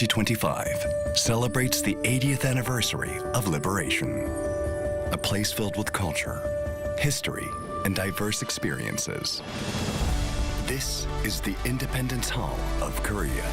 2025 celebrates the 80th anniversary of liberation. A place filled with culture, history, and diverse experiences. This is the Independence Hall of Korea.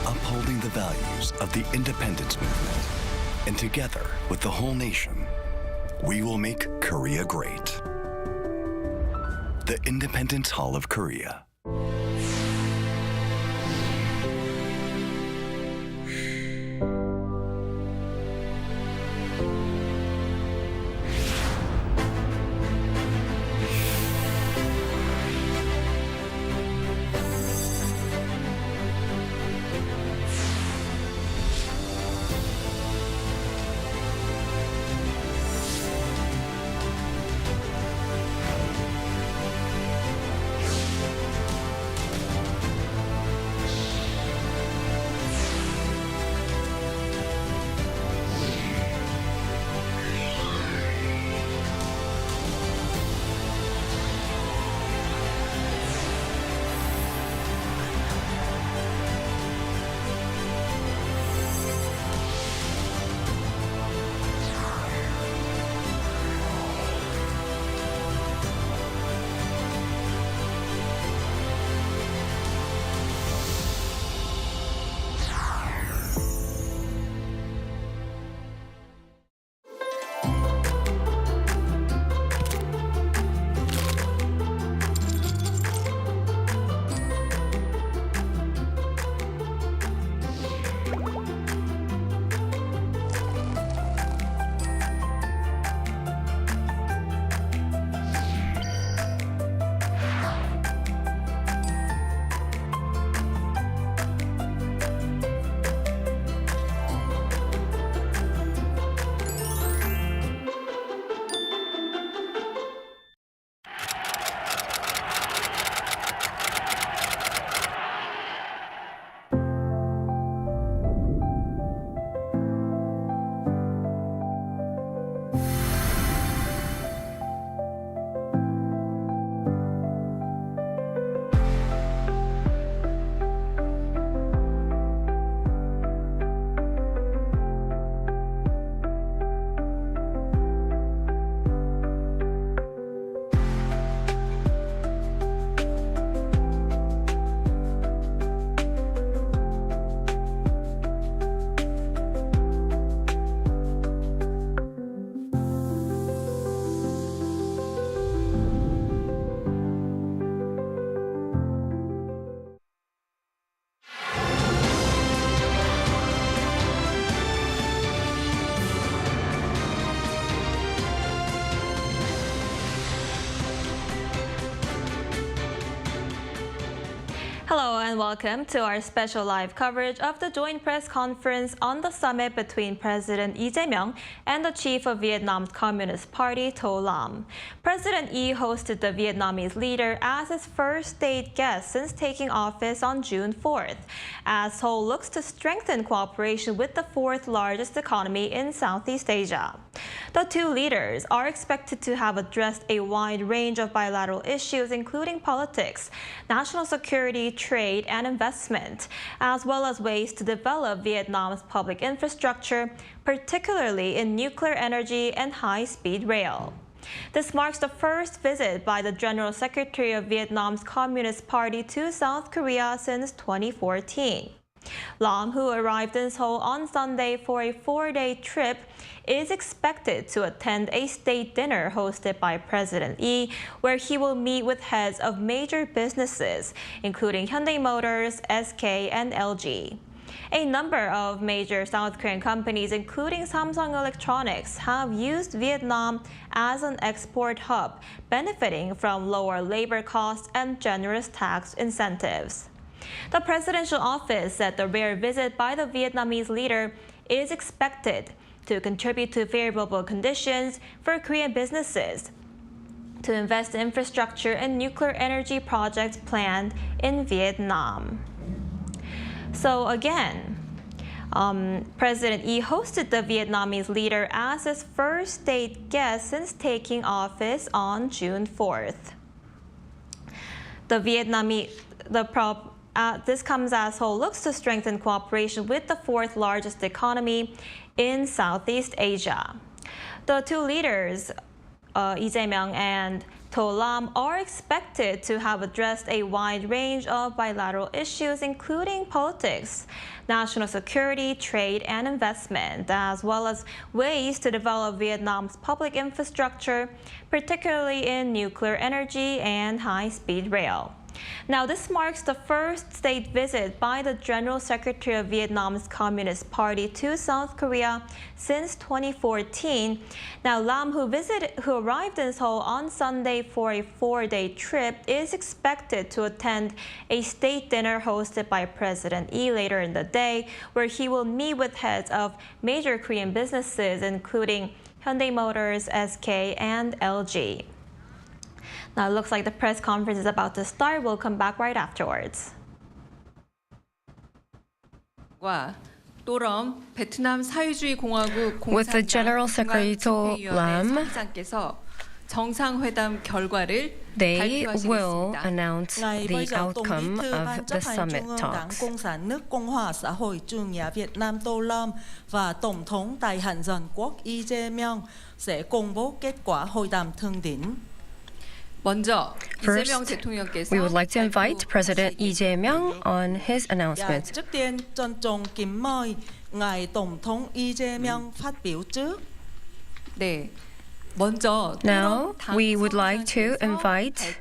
Upholding the values of the independence movement, and together with the whole nation, we will make Korea great. The Independence Hall of Korea. Hello and welcome to our special live coverage of the joint press conference on the summit between President Lee Jae-myung and the chief of Vietnam's Communist Party, To Lam. President Lee hosted the Vietnamese leader as his first state guest since taking office on June 4th, as Seoul looks to strengthen cooperation with the fourth largest economy in Southeast Asia. The two leaders are expected to have addressed a wide range of bilateral issues, including politics, national security, trade, and investment, as well as ways to develop Vietnam's public infrastructure, particularly in nuclear energy and high-speed rail. This marks the first visit by the General Secretary of Vietnam's Communist Party to South Korea since 2014. Lam, who arrived in Seoul on Sunday for a 4-day trip, is expected to attend a state dinner hosted by President Lee, where he will meet with heads of major businesses, including Hyundai Motors, SK, and LG. A number of major South Korean companies, including Samsung Electronics, have used Vietnam as an export hub, benefiting from lower labor costs and generous tax incentives. The presidential office said the rare visit by the Vietnamese leader is expected to contribute to favorable conditions for Korean businesses to invest in infrastructure and nuclear energy projects planned in Vietnam. So again, President Lee hosted the Vietnamese leader as his first state guest since taking office on June 4th. This comes as Seoul looks to strengthen cooperation with the fourth largest economy in Southeast Asia. The two leaders, Lee Jae-myung and To Lam, are expected to have addressed a wide range of bilateral issues, including politics, national security, trade, and investment, as well as ways to develop Vietnam's public infrastructure, particularly in nuclear energy and high-speed rail. Now, this marks the first state visit by the General Secretary of Vietnam's Communist Party to South Korea since 2014. Now, Lam, who arrived in Seoul on Sunday for a 4-day trip, is expected to attend a state dinner hosted by President Lee later in the day, where he will meet with heads of major Korean businesses, including Hyundai Motors, SK, and LG. Now, it looks like the press conference is about to start. We'll come back right afterwards. With the General Secretary To Lam, they will announce the outcome of the summit talks. First, we would like to invite President Lee Jae-myung on his announcement. Now, we would like to invite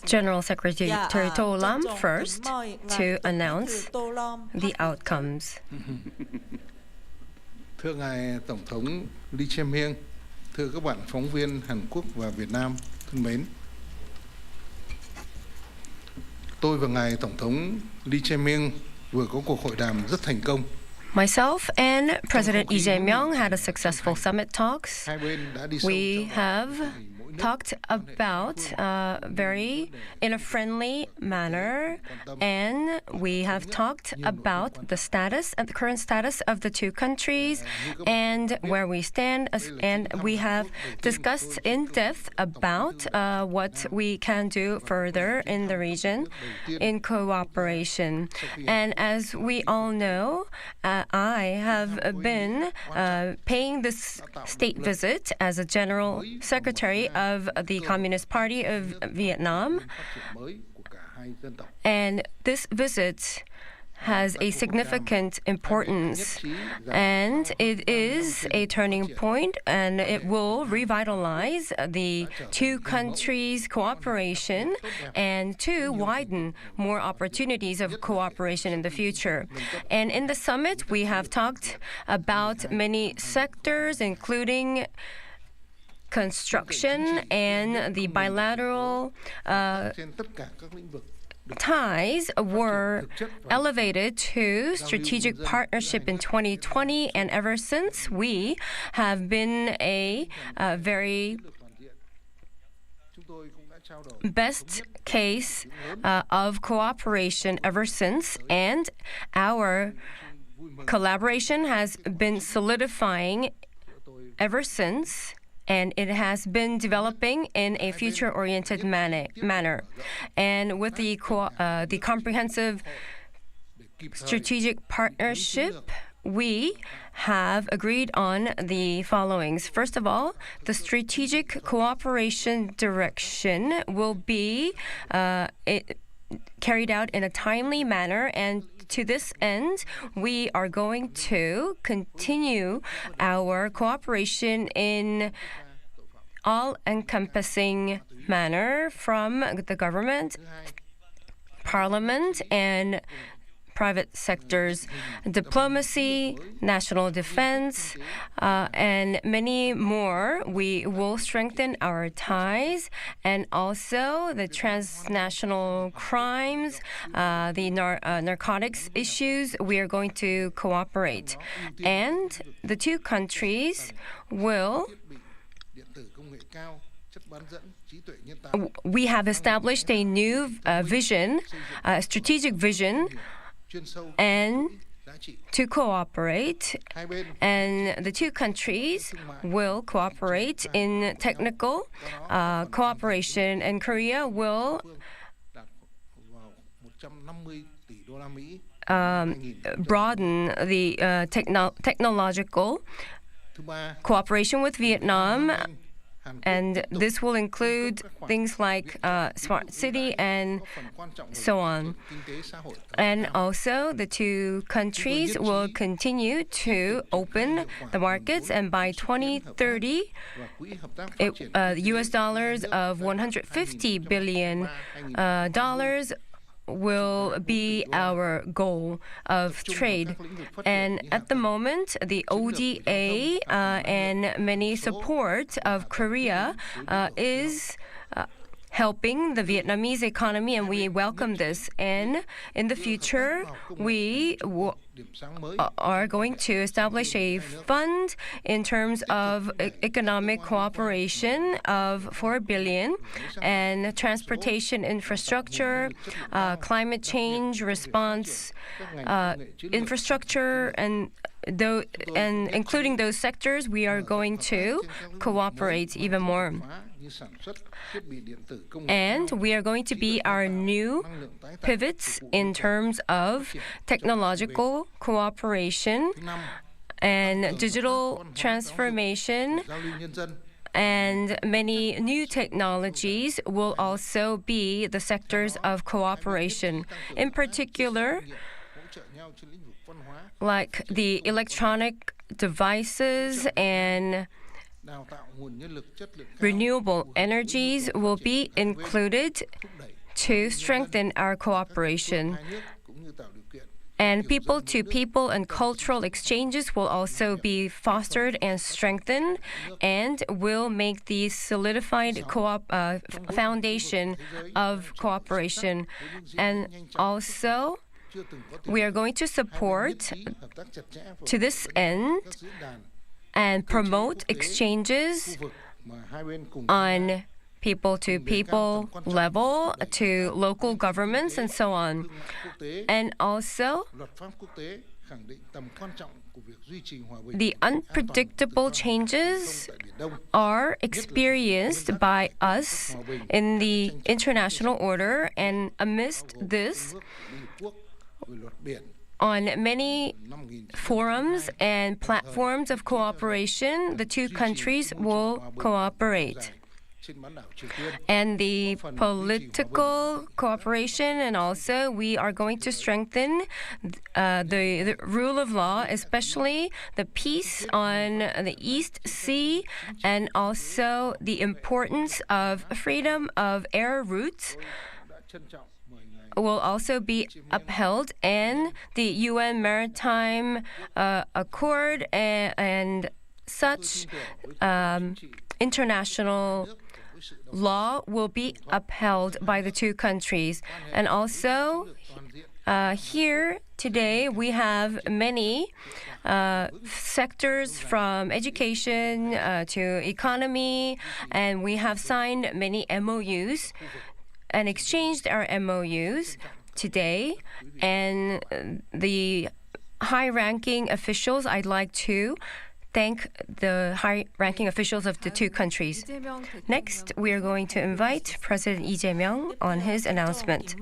General Secretary To Lam first to announce the outcomes. Thưa ngài Tổng thống Lee Jae-myung, thưa các bạn phóng viên Hàn Quốc và Việt Nam thân mến, tôi và ngài Tổng thống Lee Jae-myung vừa có cuộc hội đàm rất thành công. Myself and President Lee Jae-myung had a successful summit talks. We have talked about in a friendly manner, and we have talked about the status and the current status of the two countries and where we stand, and we have discussed in depth about what we can do further in the region in cooperation. And as we all know, I have been paying this state visit as a General Secretary of the Communist Party of Vietnam, and this visit has a significant importance, and it is a turning point, and it will revitalize the two countries' cooperation and to widen more opportunities of cooperation in the future. And in the summit, we have talked about many sectors, including construction and the bilateral ties were elevated to strategic partnership in 2020, and ever since we have been a very best case of cooperation ever since, and our collaboration has been solidifying ever since, and it has been developing in a future-oriented manner. And with the comprehensive strategic partnership, we have agreed on the followings. First of all, the strategic cooperation direction will be carried out in a timely manner, and to this end, we are going to continue our cooperation in all-encompassing manner from the government, parliament, and private sectors, diplomacy, national defense, and many more. We will strengthen our ties, and also the transnational crimes, the narcotics issues. We are going to cooperate, and the two countries will. We have established a new vision, strategic vision, and to cooperate, and the two countries will cooperate in technical cooperation, and Korea will broaden the technological cooperation with Vietnam. And this will include things like smart city and so on. And also, the two countries will continue to open the markets, and by 2030, US dollars of $150 billion will be our goal of trade. And at the moment, the ODA and many support of Korea is helping the Vietnamese economy, and we welcome this. And in the future, we are going to establish a fund in terms of economic cooperation of 4 billion, and transportation infrastructure, climate change response infrastructure, and including those sectors, we are going to cooperate even more. And we are going to be our new pivots in terms of technological cooperation and digital transformation, and many new technologies will also be the sectors of cooperation. In particular, like the electronic devices and renewable energies will be included to strengthen our cooperation. And people-to-people and cultural exchanges will also be fostered and strengthened, and will make the solidified foundation of cooperation. And also, we are going to support, to this end, and promote exchanges on people-to-people level, to local governments, and so on. And also, the unpredictable changes are experienced by us in the international order, and amidst this, on many forums and platforms of cooperation, the two countries will cooperate. And the political cooperation, and also we are going to strengthen the rule of law, especially the peace on the East Sea, and also the importance of freedom of air routes will also be upheld, and the UN Maritime Accord and such international law will be upheld by the two countries. And also, here today we have many sectors, from education to economy, and we have signed many MOUs and exchanged our MOUs today. And the high-ranking officials, I'd like to thank the high-ranking officials of the two countries. Next, we are going to invite President Lee Jae-myung on his announcement.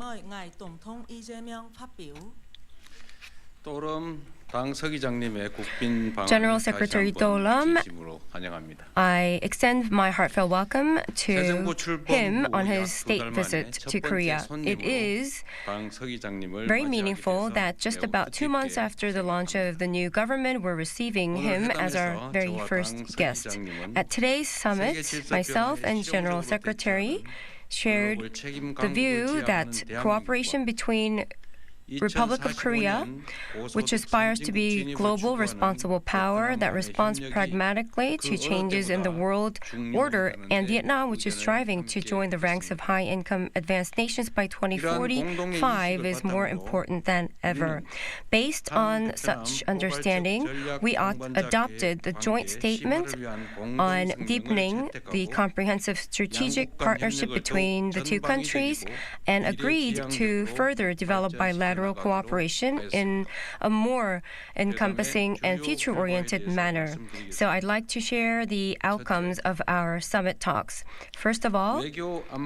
또름 General Secretary To Lam, I extend my heartfelt welcome to him on his state visit to Korea. It is very meaningful that just about 2 months after the launch of the new government, we're receiving him as our very first guest. At today's summit, myself and General Secretary shared the view that cooperation between Republic of Korea, which aspires to be global responsible power that responds pragmatically to changes in the world order, and Vietnam, which is striving to join the ranks of high-income advanced nations by 2045, is more important than ever. Based on such understanding, we adopted the joint statement on deepening the comprehensive strategic partnership between the two countries and agreed to further develop bilateral cooperation in a more encompassing and future-oriented manner. So I'd like to share the outcomes of our summit talks. First of all,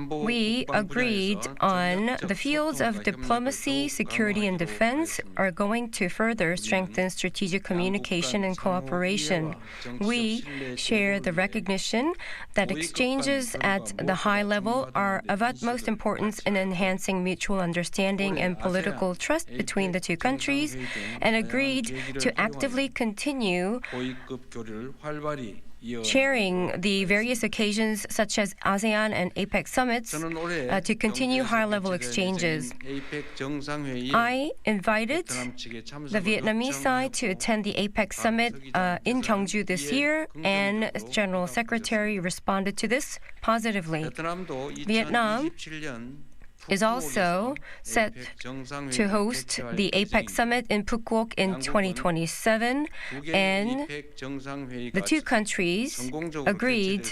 we agreed on the fields of diplomacy, security, and defense are going to further strengthen strategic communication and cooperation. We share the recognition that exchanges at the high level are of utmost importance in enhancing mutual understanding and political trust between the two countries, and agreed to actively continue sharing the various occasions such as ASEAN and APEC summits to continue high-level exchanges. I invited the Vietnamese side to attend the APEC summit in Gyeongju this year, and General Secretary responded to this positively. Vietnam is also set to host the APEC summit in Phuket in 2027, and the two countries agreed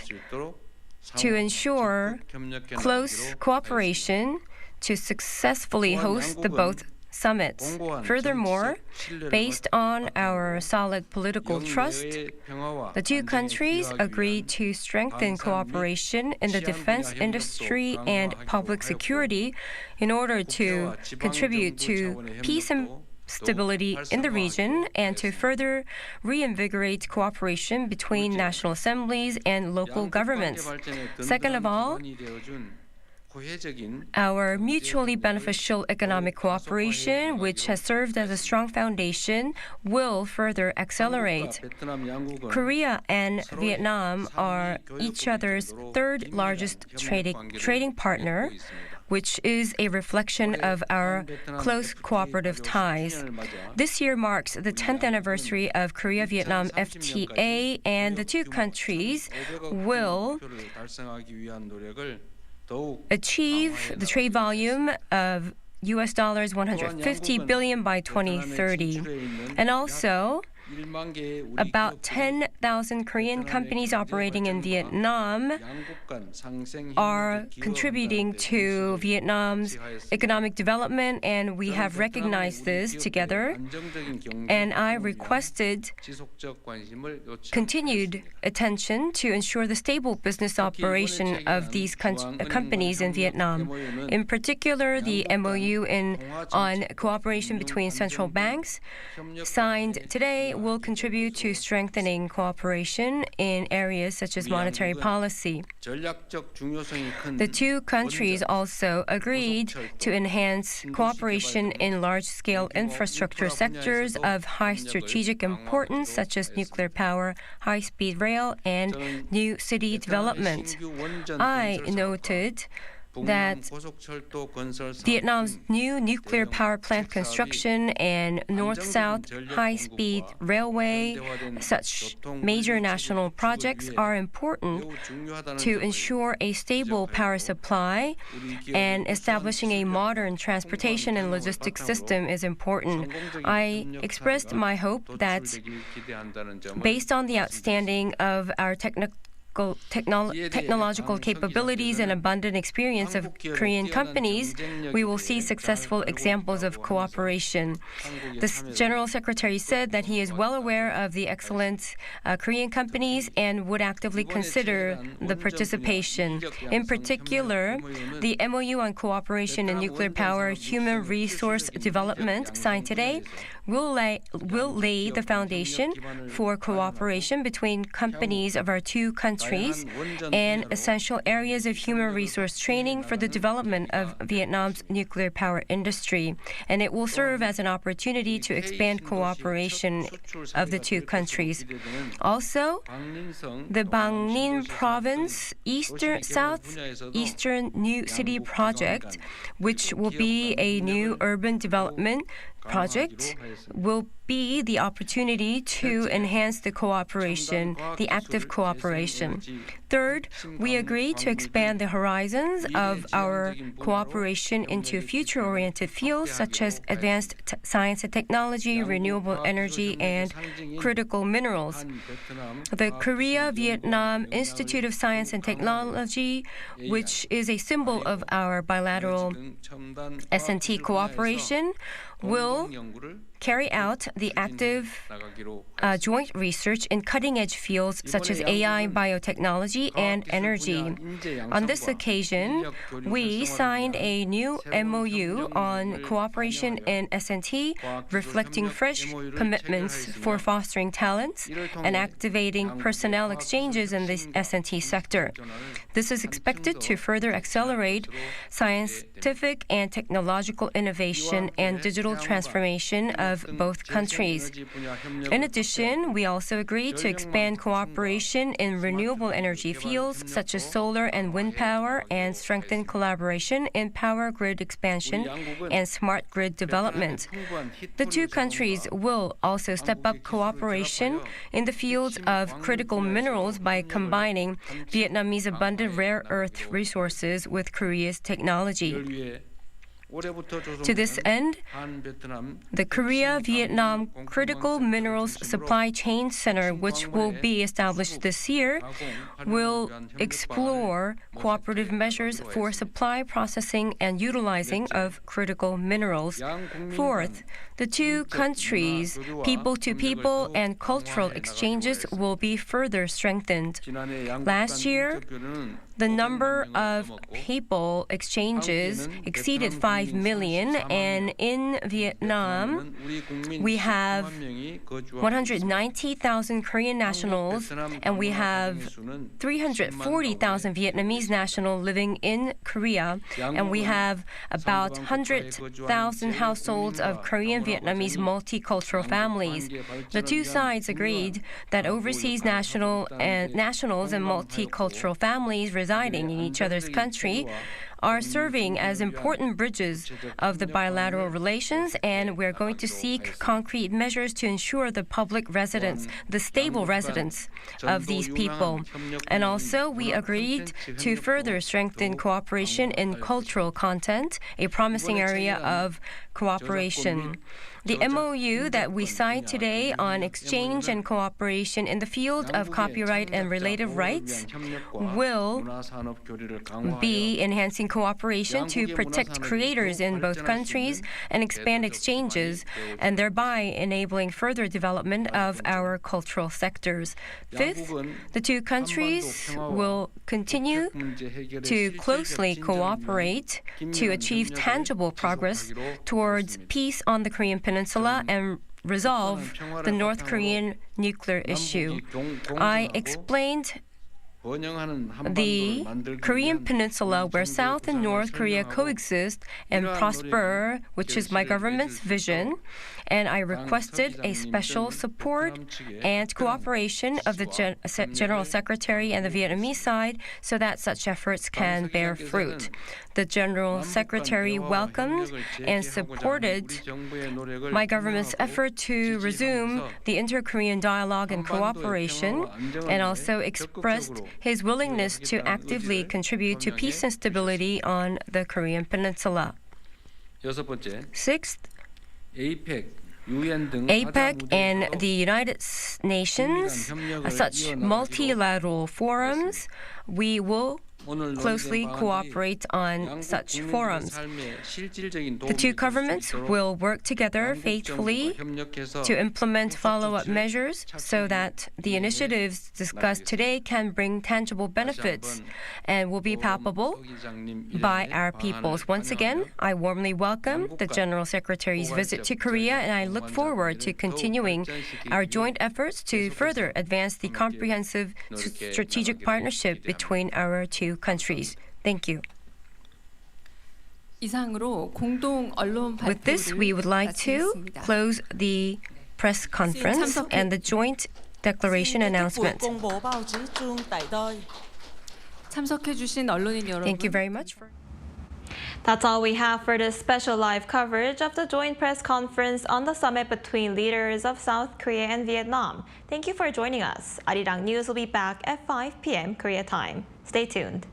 to ensure close cooperation to successfully host the both summits. Furthermore, based on our solid political trust, the two countries agreed to strengthen cooperation in the defense industry and public security in order to contribute to peace and stability in the region and to further reinvigorate cooperation between national assemblies and local governments. Second of all, our mutually beneficial economic cooperation, which has served as a strong foundation, will further accelerate. Korea and Vietnam are each other's third largest trading partner, which is a reflection of our close cooperative ties. This year marks the 10th anniversary of Korea-Vietnam FTA, and the two countries will achieve the trade volume of US dollars 150 billion by 2030. And also, about 10,000 Korean companies operating in Vietnam are contributing to Vietnam's economic development, and we have recognized this together. And I requested continued attention to ensure the stable business operation of these companies in Vietnam. In particular, the MOU on cooperation between central banks signed today will contribute to strengthening cooperation in areas such as monetary policy. The two countries also agreed to enhance cooperation in large-scale infrastructure sectors of high strategic importance, such as nuclear power, high-speed rail, and new city development. I noted that Vietnam's new nuclear power plant construction and north-south high-speed railway, such major national projects are important to ensure a stable power supply, and establishing a modern transportation and logistics system is important. I expressed my hope that based on the outstanding of our technological capabilities and abundant experience of Korean companies, we will see successful examples of cooperation. The General Secretary said that he is well aware of the excellent Korean companies and would actively consider the participation. In particular, the MOU on cooperation in nuclear power human resource development signed today will lay the foundation for cooperation between companies of our two countries and essential areas of human resource training for the development of Vietnam's nuclear power industry. And it will serve as an opportunity to expand cooperation of the two countries. Also, the Bang Ninh Province Southeastern New City Project, which will be a new urban development project, will be the opportunity to enhance the cooperation, the active cooperation. Third, we agreed to expand the horizons of our cooperation into future-oriented fields such as advanced science and technology, renewable energy, and critical minerals. The Korea-Vietnam Institute of Science and Technology, which is a symbol of our bilateral S&T cooperation, will carry out the active joint research in cutting-edge fields such as AI, biotechnology, and energy. On this occasion, we signed a new MOU on cooperation in S&T, reflecting fresh commitments for fostering talents and activating personnel exchanges in the S&T sector. This is expected to further accelerate scientific and technological innovation and digital transformation of both countries. In addition, we also agreed to expand cooperation in renewable energy fields such as solar and wind power and strengthen collaboration in power grid expansion and smart grid development. The two countries will also step up cooperation in the fields of critical minerals by combining Vietnamese abundant rare earth resources with Korea's technology. To this end, the Korea-Vietnam Critical Minerals Supply Chain Center, which will be established this year, will explore cooperative measures for supply, processing, and utilizing of critical minerals. Fourth, the two countries' people-to-people and cultural exchanges will be further strengthened. Last year, the number of people exchanges exceeded 5 million, and in Vietnam, we have 190,000 Korean nationals, and we have 340,000 Vietnamese nationals living in Korea, and we have about 100,000 households of Korean Vietnamese multicultural families. The two sides agreed that overseas nationals and multicultural families residing in each other's country are serving as important bridges of the bilateral relations, and we're going to seek concrete measures to ensure the public residence, the stable residence of these people. And also, we agreed to further strengthen cooperation in cultural content, a promising area of cooperation. The MOU that we signed today on exchange and cooperation in the field of copyright and related rights will be enhancing cooperation to protect creators in both countries and expand exchanges, and thereby enabling further development of our cultural sectors. Fifth, the two countries will continue to closely cooperate to achieve tangible progress towards peace on the Korean Peninsula and resolve the North Korean nuclear issue. I explained the Korean Peninsula, where South and North Korea coexist and prosper, which is my government's vision, and I requested a special support and cooperation of the General Secretary and the Vietnamese side so that such efforts can bear fruit. The General Secretary welcomed and supported my government's effort to resume the inter-Korean dialogue and cooperation, and also expressed his willingness to actively contribute to peace and stability on the Korean Peninsula. Sixth, APEC and the United Nations, such multilateral forums, we will closely cooperate on such forums. The two governments will work together faithfully to implement follow-up measures so that the initiatives discussed today can bring tangible benefits and will be palpable by our peoples. Once again, I warmly welcome the General Secretary's visit to Korea, and I look forward to continuing our joint efforts to further advance the comprehensive strategic partnership between our two countries. Thank you. With this, we would like to close the press conference and the joint declaration announcement. Thank you very much. That's all we have for this special live coverage of the joint press conference on the summit between leaders of South Korea and Vietnam. Thank you for joining us. Arirang News will be back at 5 p.m. Korea time. Stay tuned.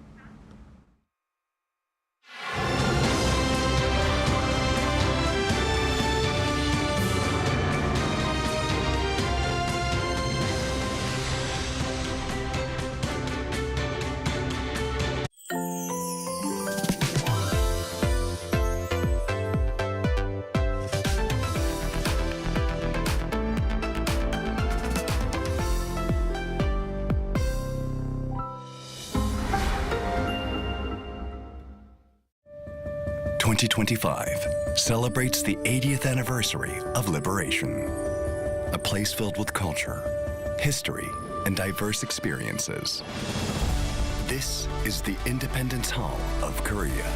...2025 celebrates the 80th anniversary of liberation. A place filled with culture, history, and diverse experiences. This is the Independence Hall of Korea.